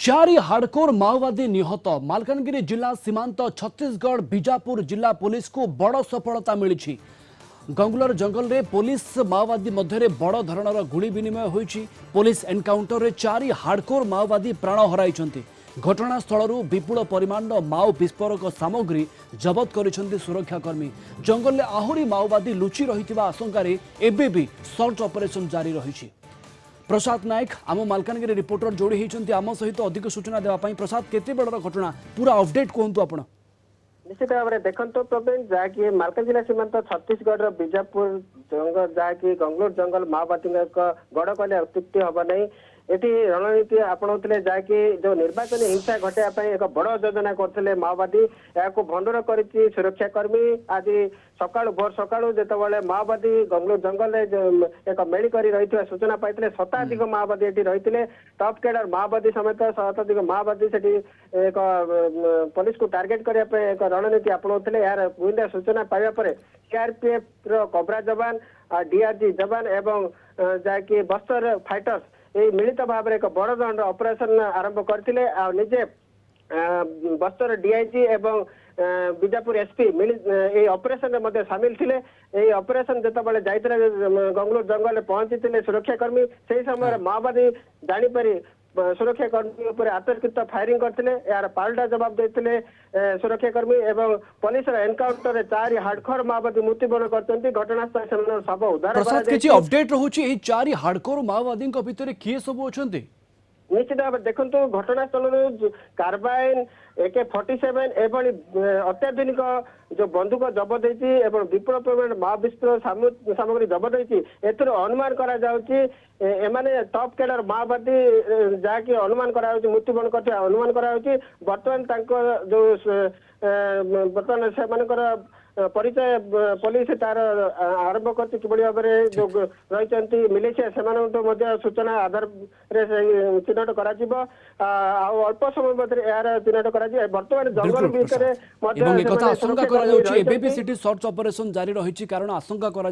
चारि हार्डकोर माओवादी निहत। मालकानगिरी जिला सीमांत छत्तीसगढ़ बीजापुर जिला पुलिस को बड़ सफलता मिली। गंगुलर जंगल में पुलिस माओवादी मध्य बड़ धरणर गुली विनिमय होईछि। पुलिस एनकाउंटर में चारि हार्डकोर माओवादी प्राण हराई। घटनास्थल विपुल परिमाण माओ विस्फोरक सामग्री जबत करिसेंति सुरक्षाकर्मी। जंगल में आहुरी माओवादी लुचि रही आशंका एबे भी सर्च ऑपरेशन जारी रही। प्रसाद नायक आम मालकानगिरी रिपोर्टर जोड़ी होती आम सहित अधिक सूचना देवाई। प्रसाद केते बड़र घटना पूरा अपडेट कहतु आप। निश्चित भाव में देखो प्रवीण जहाँकि मालकानगिरी जिला सीमांत छत्तीसगढ़ बीजापुर जंगल जहाँकि गंगलोर जंगल माओवादी गड़ कहले अत्युक्ति हम नहीं। एटी रणनीति आपणाउले जहाँकि जो निर्वाचन हिंसा घटाइवाई एक बड़ योजना करते माओवादी या भंडर कर सुरक्षाकर्मी। आज सका भोर सका जो माओवादी गंगलोर जंगल एक मेली कर रही सूचना पाई शताधिक माओवादी ये रही। टॉप कैडर माओवादी समेत शताधिक माओवादी से एक पुलिस को टार्गेट करने एक रणनीति आपणाउले। यार गुइंदा सूचना पाइबा पर सीआरपीएफ कबरा जवान डीआरजी जवान एवं जहाँकि बस्तर फाइटर्स ये मिलित भाव में एक बड़ दंड ऑपरेशन आरंभ करते निजे बस्तर डीआईजी एवं बीजापुर एसपी मिली ऑपरेशन में सामिल थे। ये ऑपरेशन जिते जाते गंगलोर जंगल में पहुंची सुरक्षाकर्मी से समय माओवादी जानीपारी सुरक्षाकर्मी उपर आतर्कित फायरिंग करते यार पाल्टा जवाब देते सुरक्षाकर्मी एवं पुलिस एनकाउंटर चारि हार्डकोर माओवादी मृत्युवरण करते। घटनास्थल से शव उद्धार। प्रसाद किछि अपडेट रहउछि चारि हार्डकोर माओवादी भितर किए सब अछंती? निश्चित भाव देखो घटनास्थल कार्बाइन AK-47 एवं अत्याधुनिक जो बंदूक जबत होती विपुल परिमाण माओ विस्फोरक सामग्री जबत होती। अनुमान करा एमाने टॉप कैडर माओवादी जहाँकि अनुमान करा मृत्युवरण कर अनुमान करा बर्तमान जो बर्तमान से परिचय पुलिस तार आरंभ कर भाव में जो रही मिलिशिया से सूचना आधार चिन्हट कर अल्प समय मध्य यार चिन्हट कर बर्तमान जंगल भितर आशंका सर्च ऑपरेशन जारी रही। कारण आशंका कर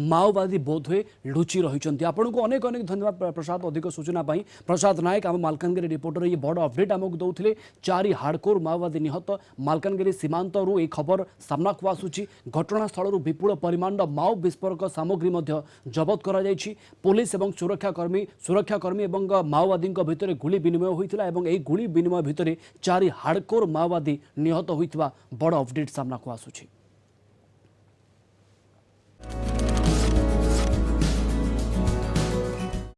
माओवादी बोध हुए लुचि रही। आपको अनेक अनेक धन्यवाद प्रसाद अधिक सूचना। प्रसाद नायक आम मालकानगिरी रिपोर्टर ये बड़ अपडेट आमको दौले। चारि हार्डकोर माओवादी निहत। मालकानगिरी सीमांत ये खबर सामना को आसुची। घटनास्थल विपुल परिमाण माओ विस्फोरक सामग्री जबत करा जायछि। पुलिस एवं सुरक्षाकर्मी एवं माओवादी भितर गुली विनिमय होइतिला एवं एही गुली विनिमय भितर चारि हार्डकोर माओवादी निहत होइतिबा बड़ अपडेट सामना को आसुची।